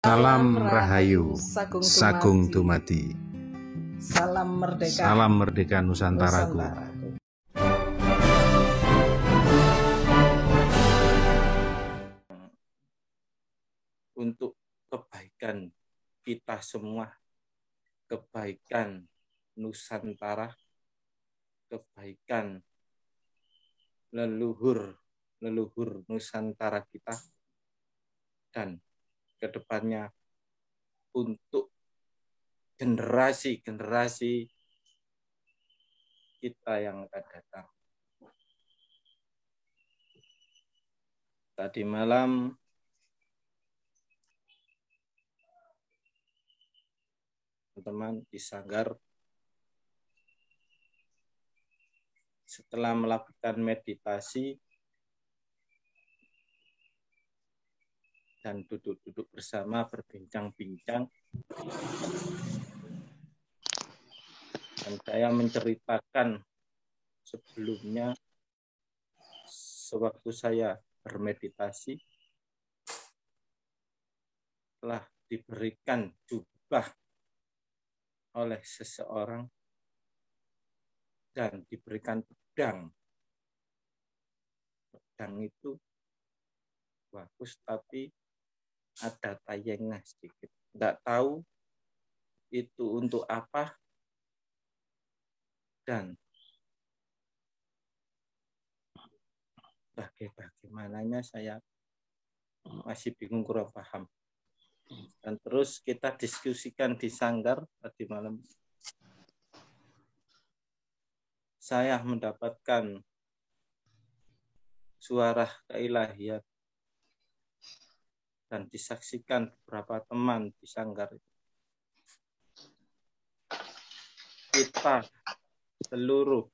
Salam Rahayu, Sagung Dumadi. Salam Merdeka Nusantaraku. Untuk kebaikan kita semua, kebaikan Nusantara, kebaikan leluhur Nusantara kita, dan kedepannya untuk generasi kita yang akan datang. Tadi malam teman-teman di Sanggar setelah melakukan meditasi dan duduk-duduk bersama berbincang-bincang, dan saya menceritakan sebelumnya sewaktu saya bermeditasi telah diberikan jubah oleh seseorang dan diberikan pedang. Pedang itu bagus tapi ada tayengnya sedikit. Tidak tahu itu untuk apa dan bagaimananya saya masih bingung, kurang paham. Dan terus kita diskusikan di Sanggar tadi malam. Saya mendapatkan suara keilahian dan disaksikan beberapa teman di Sanggar. Kita seluruh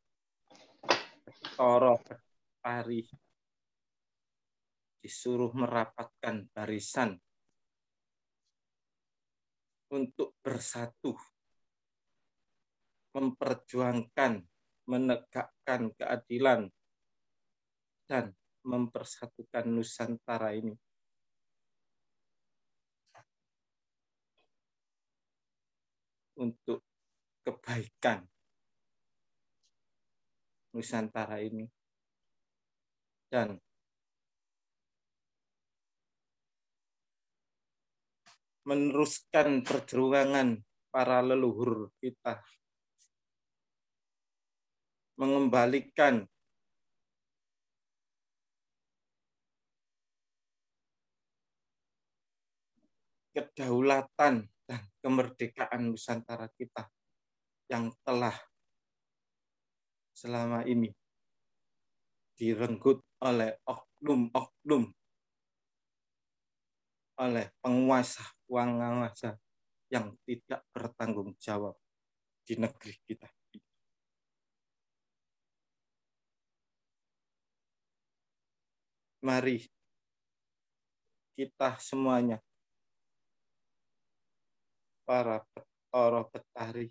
Toro Petari disuruh merapatkan barisan untuk bersatu, memperjuangkan, menegakkan keadilan, dan mempersatukan Nusantara ini. Untuk kebaikan Nusantara ini. Dan meneruskan perjuangan para leluhur kita. Mengembalikan kedaulatan dan kemerdekaan Nusantara kita yang telah selama ini direnggut oleh oknum-oknum, oleh penguasa yang tidak bertanggung jawab di negeri kita. Mari kita semuanya, para Toro Petari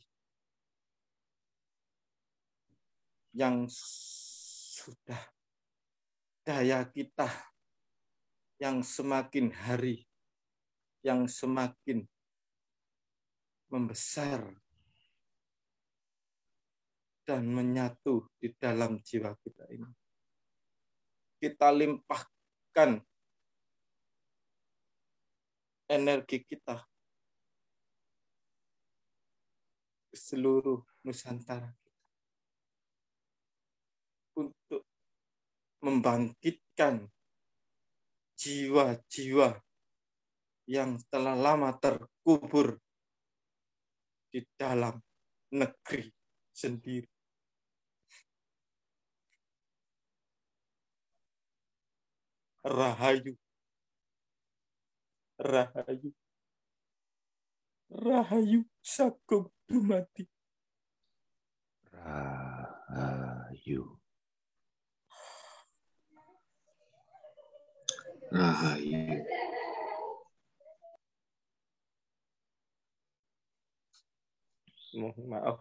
yang sudah daya kita yang semakin hari yang semakin membesar dan menyatu di dalam jiwa kita ini. Kita limpahkan energi kita ke seluruh Nusantara untuk membangkitkan jiwa-jiwa yang telah lama terkubur di dalam negeri sendiri. Rahayu, Rahayu, Rahayu Sagung Dumadi. Rahayu. Rahayu. Mohon maaf.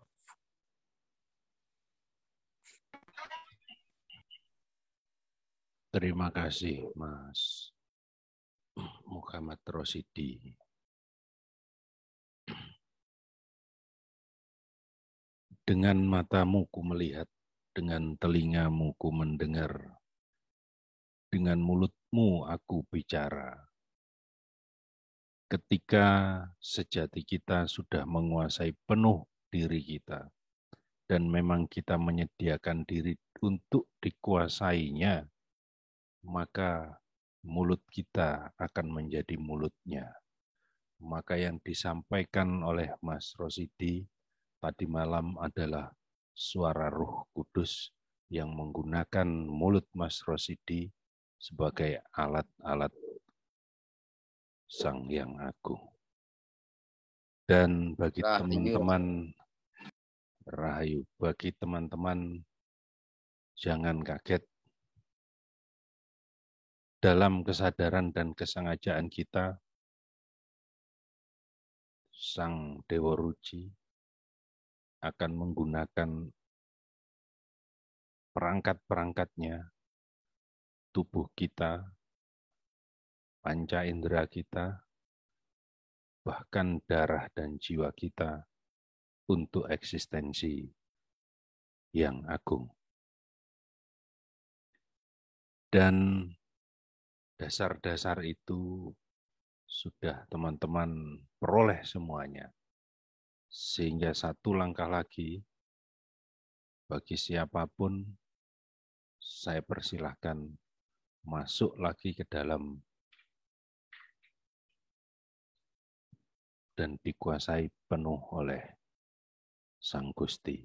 Terima kasih Mas Muhammad Rosidi. Dengan matamu ku melihat, dengan telingamu ku mendengar, dengan mulutmu aku bicara. Ketika sejati kita sudah menguasai penuh diri kita, dan memang kita menyediakan diri untuk dikuasainya, maka mulut kita akan menjadi mulutnya. Maka yang disampaikan oleh Mas Rosidi tadi malam adalah suara Roh Kudus yang menggunakan mulut Mas Rosidi sebagai alat-alat Sang Yang Agung. Dan bagi teman-teman Rahayu, bagi teman-teman jangan kaget dalam kesadaran dan kesengajaan kita, Sang Dewa Ruci akan menggunakan perangkat-perangkatnya, tubuh kita, panca indera kita, bahkan darah dan jiwa kita untuk eksistensi yang agung. Dan dasar-dasar itu sudah teman-teman peroleh semuanya. Sehingga satu langkah lagi, bagi siapapun, saya persilahkan masuk lagi ke dalam dan dikuasai penuh oleh Sang Gusti.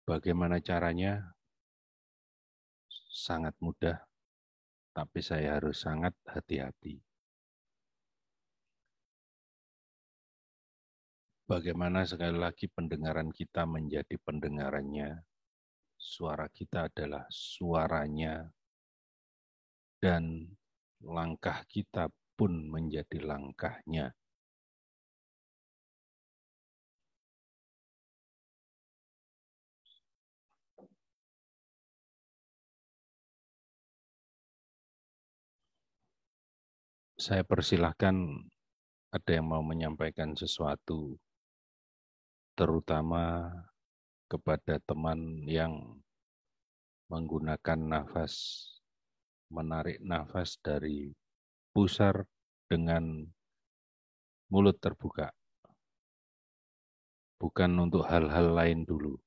Bagaimana caranya? Sangat mudah, tapi saya harus sangat hati-hati. Bagaimana sekali lagi pendengaran kita menjadi pendengarannya, suara kita adalah suaranya, dan langkah kita pun menjadi langkahnya. Saya persilahkan ada yang mau menyampaikan sesuatu, terutama kepada teman yang menggunakan nafas, menarik nafas dari pusar dengan mulut terbuka. Bukan untuk hal-hal lain dulu.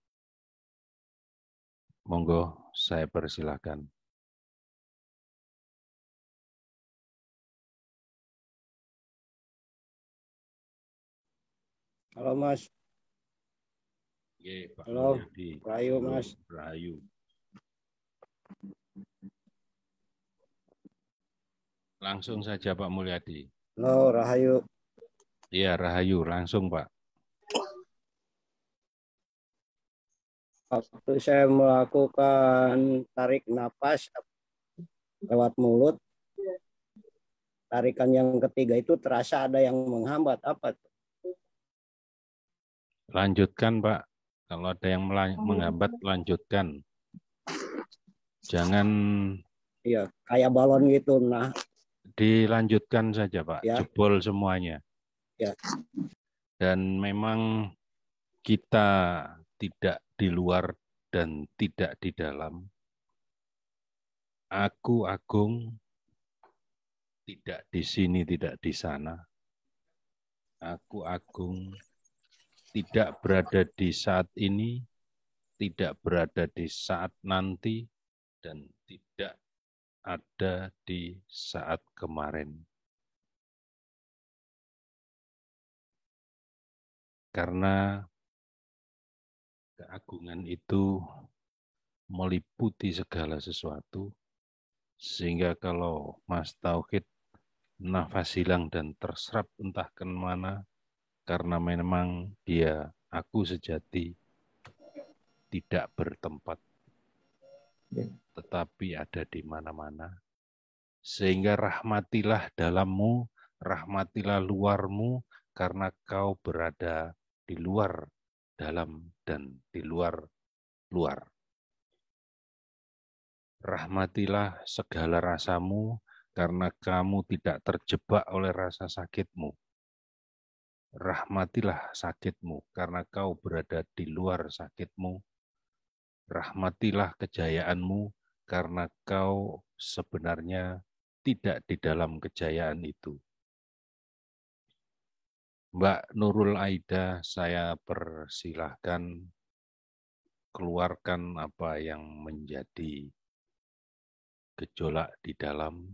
Monggo, saya persilahkan. Halo Mas. Ye, Pak Halo, Mulyadi. Rahayu Mas. Rahayu. Langsung saja Pak Mulyadi. Halo, Rahayu. Iya, Rahayu, langsung Pak. Waktu saya melakukan tarik napas lewat mulut, tarikan yang ketiga itu terasa ada yang menghambat. Apa tuh? Lanjutkan Pak. Kalau ada yang menghambat, lanjutkan. Jangan... Iya, kayak balon gitu. Nah, dilanjutkan saja Pak, ya. Jebol semuanya. Ya. Dan memang kita tidak di luar dan tidak di dalam. Aku agung, tidak di sini, tidak di sana. Aku agung, tidak berada di saat ini, tidak berada di saat nanti, dan tidak ada di saat kemarin. Karena keagungan itu meliputi segala sesuatu, sehingga kalau Mas Tauhid nafas hilang dan terserap entah kemana, karena memang dia aku sejati tidak bertempat, tetapi ada di mana-mana. Sehingga rahmatilah dalammu, rahmatilah luarmu, karena kau berada di luar dalam dan di luar luar. Rahmatilah segala rasamu, karena kamu tidak terjebak oleh rasa sakitmu. Rahmatilah sakitmu, karena kau berada di luar sakitmu. Rahmatilah kejayaanmu, karena kau sebenarnya tidak di dalam kejayaan itu. Mbak Nurul Aida, saya persilahkan keluarkan apa yang menjadi gejolak di dalam,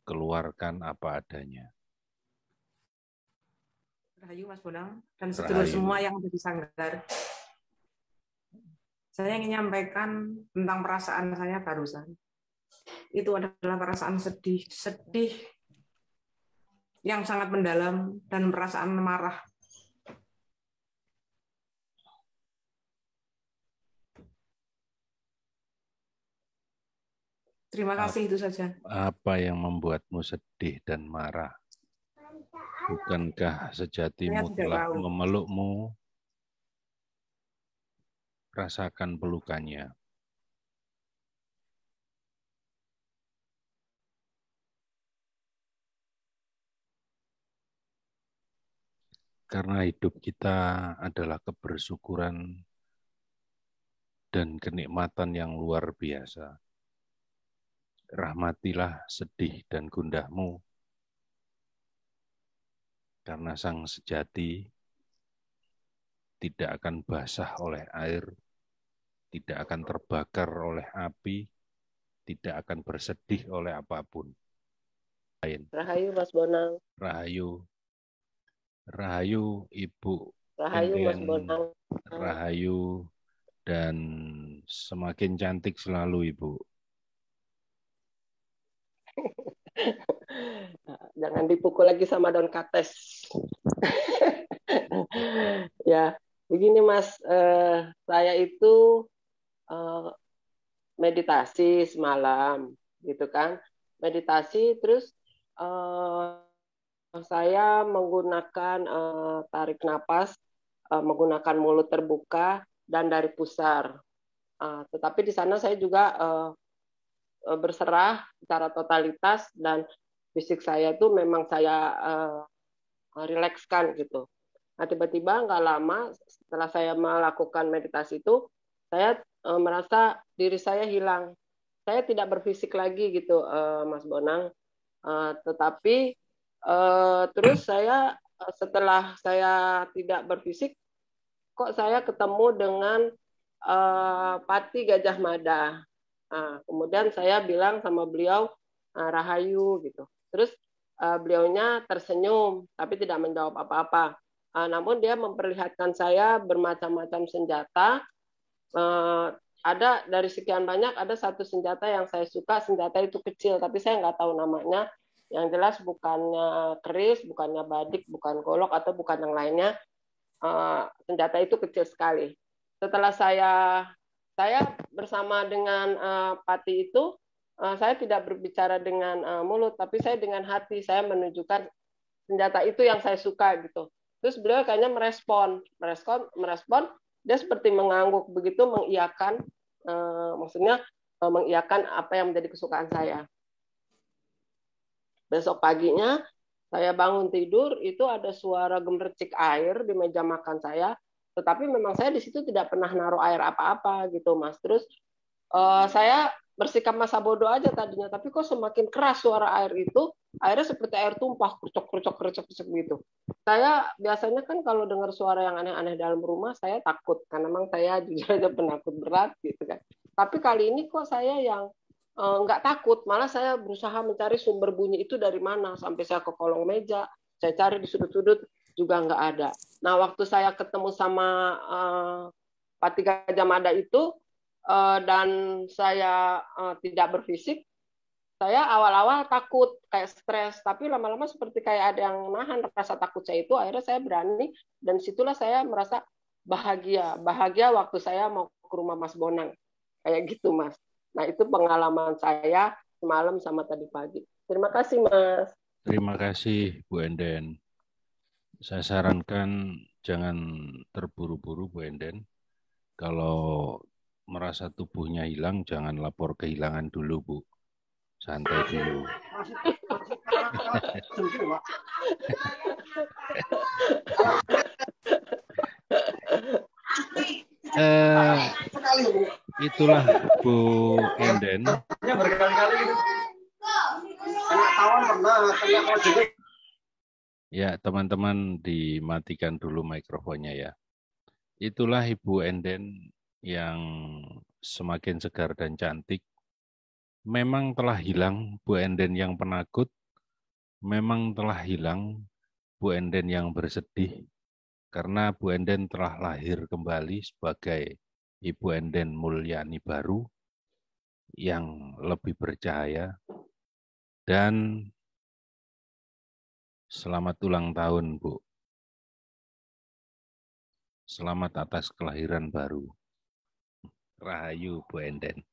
keluarkan apa adanya. Rahayu Mas Bonang dan sedulur semua yang ada di Sanggar. Saya ingin menyampaikan tentang perasaan saya barusan. Itu adalah perasaan sedih yang sangat mendalam dan perasaan marah. Terima kasih, itu saja. Apa yang membuatmu sedih dan marah? Bukankah sejatimu telah memelukmu? Rasakan pelukannya. Karena hidup kita adalah kebersyukuran dan kenikmatan yang luar biasa. Rahmatilah sedih dan gundahmu, karena sang sejati tidak akan basah oleh air, tidak akan terbakar oleh api, tidak akan bersedih oleh apapun. Rahayu Mas Bonang. Rahayu. Rahayu Ibu. Rahayu Mas Bonang. Rahayu dan semakin cantik selalu Ibu. Jangan dipukul lagi sama daun kates. Ya, begini Mas, saya itu meditasi semalam, gitu kan? Meditasi, terus saya menggunakan tarik napas, menggunakan mulut terbuka dan dari pusar. Tetapi di sana saya juga berserah secara totalitas dan fisik saya itu memang saya rilekskan gitu. Nah tiba-tiba nggak lama setelah saya melakukan meditasi itu, saya merasa diri saya hilang. Saya tidak berfisik lagi gitu, Mas Bonang. Tetapi terus saya setelah saya tidak berfisik, kok saya ketemu dengan Pati Gajah Mada. Nah, kemudian saya bilang sama beliau Rahayu gitu. Terus beliaunya tersenyum tapi tidak menjawab apa-apa. Namun dia memperlihatkan saya bermacam-macam senjata. Ada dari sekian banyak, ada satu senjata yang saya suka. Senjata itu kecil tapi saya nggak tahu namanya. Yang jelas bukannya keris, bukannya badik, bukan golok atau bukan yang lainnya. Senjata itu kecil sekali. Setelah saya bersama dengan Pati itu, saya tidak berbicara dengan mulut, tapi saya dengan hati, saya menunjukkan senjata itu yang saya suka gitu. Terus beliau kayaknya merespon, dia seperti mengangguk begitu, mengiyakan, maksudnya mengiyakan apa yang menjadi kesukaan saya. Besok paginya saya bangun tidur, itu ada suara gemercik air di meja makan saya. Tetapi memang saya di situ tidak pernah naruh air apa-apa gitu, Mas. Terus saya bersikap masa bodoh aja tadinya, tapi kok semakin keras suara air itu, airnya seperti air tumpah, kerucuk gitu. Saya biasanya kan kalau dengar suara yang aneh-aneh dalam rumah, saya takut, karena memang saya jujur aja penakut berat gitu kan. Tapi kali ini kok saya yang nggak takut, malah saya berusaha mencari sumber bunyi itu dari mana, sampai saya ke kolong meja, saya cari di sudut-sudut, juga nggak ada. Nah, waktu saya ketemu sama Pati Gajah Mada itu, dan saya tidak berfisik, saya awal-awal takut, kayak stres, tapi lama-lama seperti kayak ada yang nahan rasa takut saya itu, akhirnya saya berani, dan situlah saya merasa bahagia waktu saya mau ke rumah Mas Bonang, kayak gitu Mas. Nah itu pengalaman saya semalam sama tadi pagi. Terima kasih Mas. Terima kasih Bu Enden. Saya sarankan jangan terburu-buru Bu Enden. Kalau merasa tubuhnya hilang, jangan lapor kehilangan dulu Bu. Santai dulu. Itulah Bu Enden. Ya, teman-teman dimatikan dulu mikrofonnya ya. Itulah Ibu Enden yang semakin segar dan cantik. Memang telah hilang Bu Enden yang penakut, memang telah hilang Bu Enden yang bersedih, karena Bu Enden telah lahir kembali sebagai Ibu Enden Mulyani baru yang lebih bercahaya. Dan selamat ulang tahun, Bu. Selamat atas kelahiran baru. Rahayu, Bu Enden.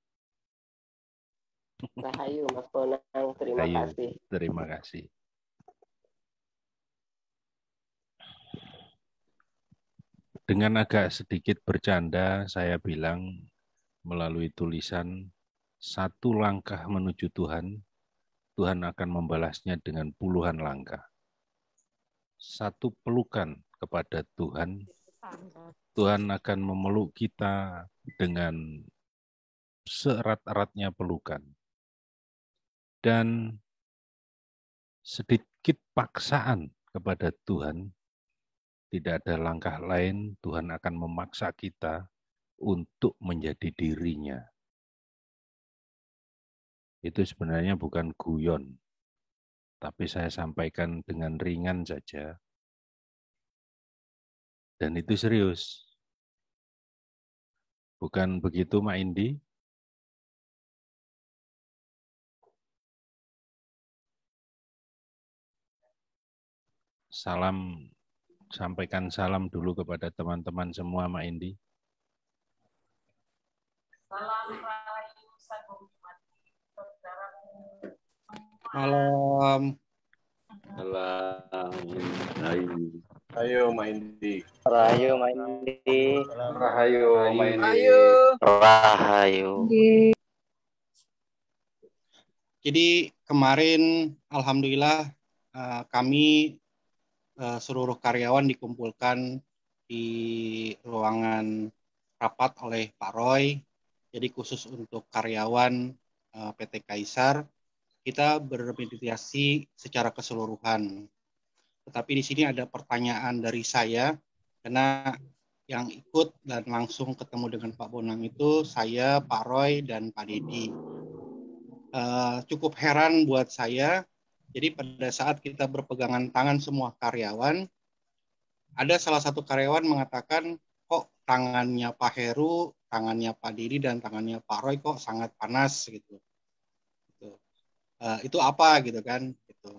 Rahayu, Mas Bonang. Terima kasih. Terima kasih. Dengan agak sedikit bercanda, saya bilang melalui tulisan, satu langkah menuju Tuhan, Tuhan akan membalasnya dengan puluhan langkah. Satu pelukan kepada Tuhan, Tuhan akan memeluk kita dengan seerat-eratnya pelukan. Dan sedikit paksaan kepada Tuhan, tidak ada langkah lain, Tuhan akan memaksa kita untuk menjadi dirinya. Itu sebenarnya bukan guyon, tapi saya sampaikan dengan ringan saja. Dan itu serius. Bukan begitu, Mak Indi? Sampaikan salam dulu kepada teman-teman semua, Mak Indi. Malam. Salam. Ayo main di. Rahayu main di. Rahayu main di. Rahayu. Jadi kemarin alhamdulillah kami seluruh karyawan dikumpulkan di ruangan rapat oleh Pak Roy. Jadi khusus untuk karyawan PT Kaisar kita bermeditasi secara keseluruhan. Tetapi di sini ada pertanyaan dari saya, karena yang ikut dan langsung ketemu dengan Pak Bonang itu saya, Pak Roy, dan Pak Dedi. Cukup heran buat saya, jadi pada saat kita berpegangan tangan semua karyawan, ada salah satu karyawan mengatakan, kok tangannya Pak Heru, tangannya Pak Dedi, dan tangannya Pak Roy kok sangat panas gitu. Itu apa gitu kan? Gitu.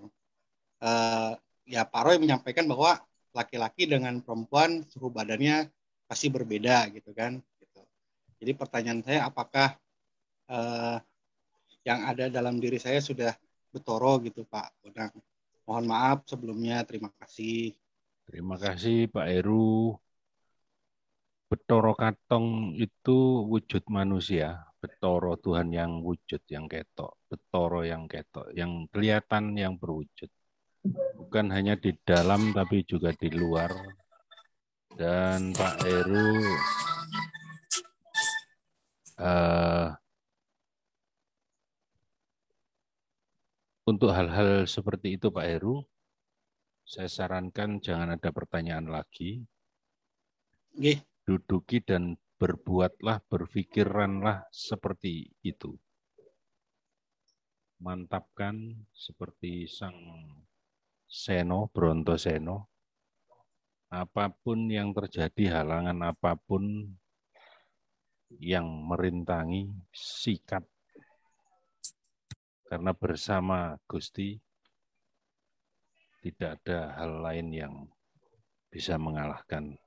Ya Pak Roy menyampaikan bahwa laki-laki dengan perempuan suhu badannya pasti berbeda gitu kan. Gitu. Jadi pertanyaan saya, apakah yang ada dalam diri saya sudah betoro gitu Pak Bonang? Mohon maaf sebelumnya, terima kasih. Terima kasih Pak Heru. Betoro katong itu wujud manusia. Betoro Tuhan yang wujud, yang ketok. Betoro yang ketok, yang kelihatan, yang berwujud. Bukan hanya di dalam, tapi juga di luar. Dan Pak Heru untuk hal-hal seperti itu Pak Heru, saya sarankan jangan ada pertanyaan lagi. Nggih. Duduki dan berbuatlah, berpikiranlah seperti itu. Mantapkan seperti sang Seno, Brontoseno. Apapun yang terjadi, halangan apapun yang merintangi, sikat. Karena bersama Gusti tidak ada hal lain yang bisa mengalahkan.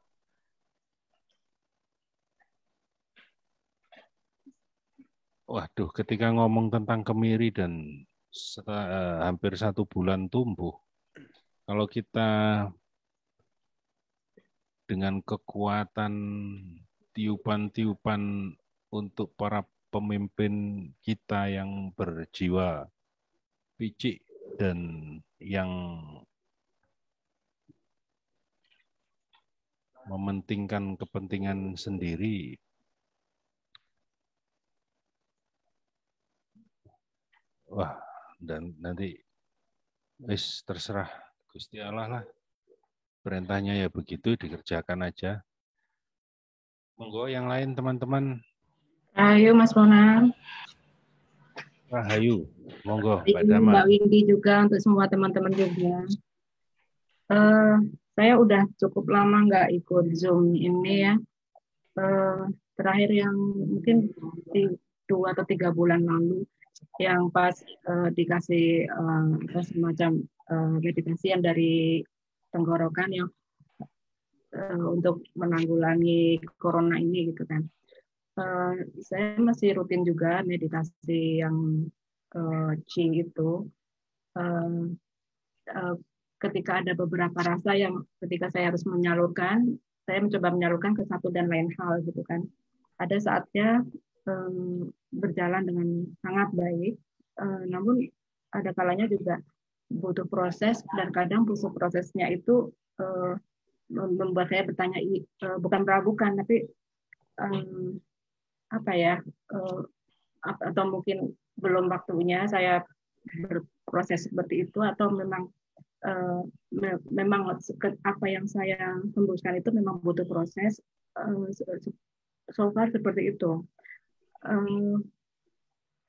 Waduh, ketika ngomong tentang kemiri dan hampir 1 bulan tumbuh, kalau kita dengan kekuatan tiupan-tiupan untuk para pemimpin kita yang berjiwa picik dan yang mementingkan kepentingan sendiri. Wah, dan nanti terserah Gusti Allah lah. Perintahnya ya begitu, dikerjakan aja. Monggo yang lain teman-teman. Ayo Mas Ronald. Rahayu, monggo Mbak Dama. Mbak Windy juga, untuk semua teman-teman juga. Saya udah cukup lama nggak ikut Zoom ini ya. Terakhir yang mungkin 2 atau 3 bulan lalu, yang pas dikasih semacam meditasi yang dari tenggorokan yang untuk menanggulangi corona ini gitu kan. Saya masih rutin juga meditasi yang Qi itu. Ketika ada beberapa rasa yang ketika saya harus menyalurkan, saya mencoba menyalurkan ke satu dan lain hal gitu kan. Ada saatnya berjalan dengan sangat baik, namun ada kalanya juga butuh proses, dan kadang butuh prosesnya itu membuat saya bertanya, bukan meragukan, tapi atau mungkin belum waktunya saya berproses seperti itu, atau memang apa yang saya hembuskan itu memang butuh proses. So far seperti itu.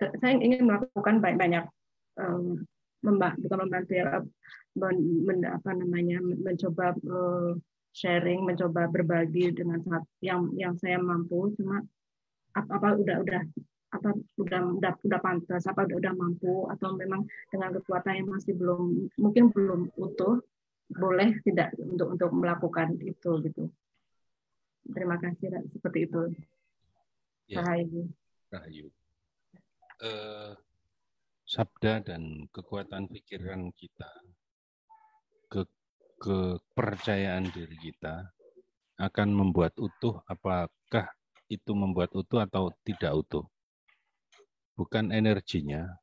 Saya ingin melakukan banyak bukan membantu ya, mencoba sharing, mencoba berbagi dengan yang saya mampu. Cuma apa udah pantas, apa udah mampu, atau memang dengan kekuatan yang masih mungkin belum utuh, boleh tidak untuk melakukan itu gitu. Terima kasih, seperti itu. Ya. Rahayu. Sabda dan kekuatan pikiran kita, kepercayaan diri kita akan membuat utuh. Apakah itu membuat utuh atau tidak utuh? Bukan energinya,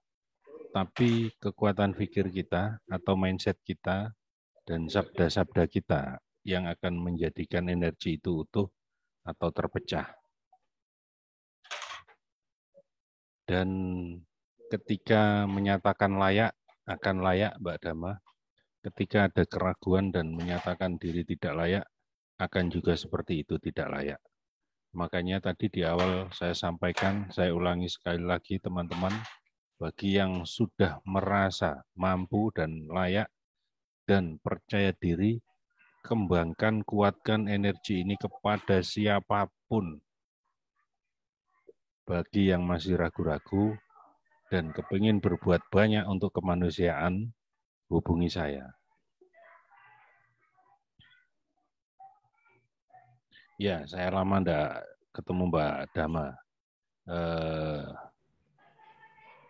tapi kekuatan pikir kita atau mindset kita dan sabda-sabda kita yang akan menjadikan energi itu utuh atau terpecah. Dan ketika menyatakan layak, akan layak, Mbak Dama. Ketika ada keraguan dan menyatakan diri tidak layak, akan juga seperti itu, tidak layak. Makanya tadi di awal saya sampaikan, saya ulangi sekali lagi teman-teman, bagi yang sudah merasa mampu dan layak dan percaya diri, kembangkan, kuatkan energi ini kepada siapapun. Bagi yang masih ragu-ragu dan kepingin berbuat banyak untuk kemanusiaan, hubungi saya. Ya, saya lama enggak ketemu Mbak Dama.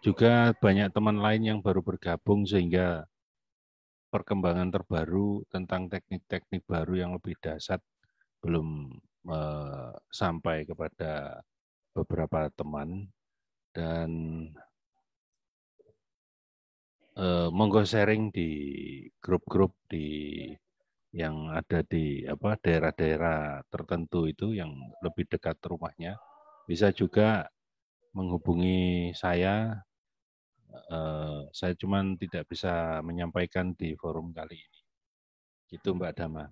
Juga banyak teman lain yang baru bergabung sehingga perkembangan terbaru tentang teknik-teknik baru yang lebih dahsyat belum sampai kepada beberapa teman. Dan monggo sharing di grup-grup yang ada di daerah-daerah tertentu itu yang lebih dekat rumahnya. Bisa juga menghubungi saya. Saya cuman tidak bisa menyampaikan di forum kali ini. Gitu Mbak Dama.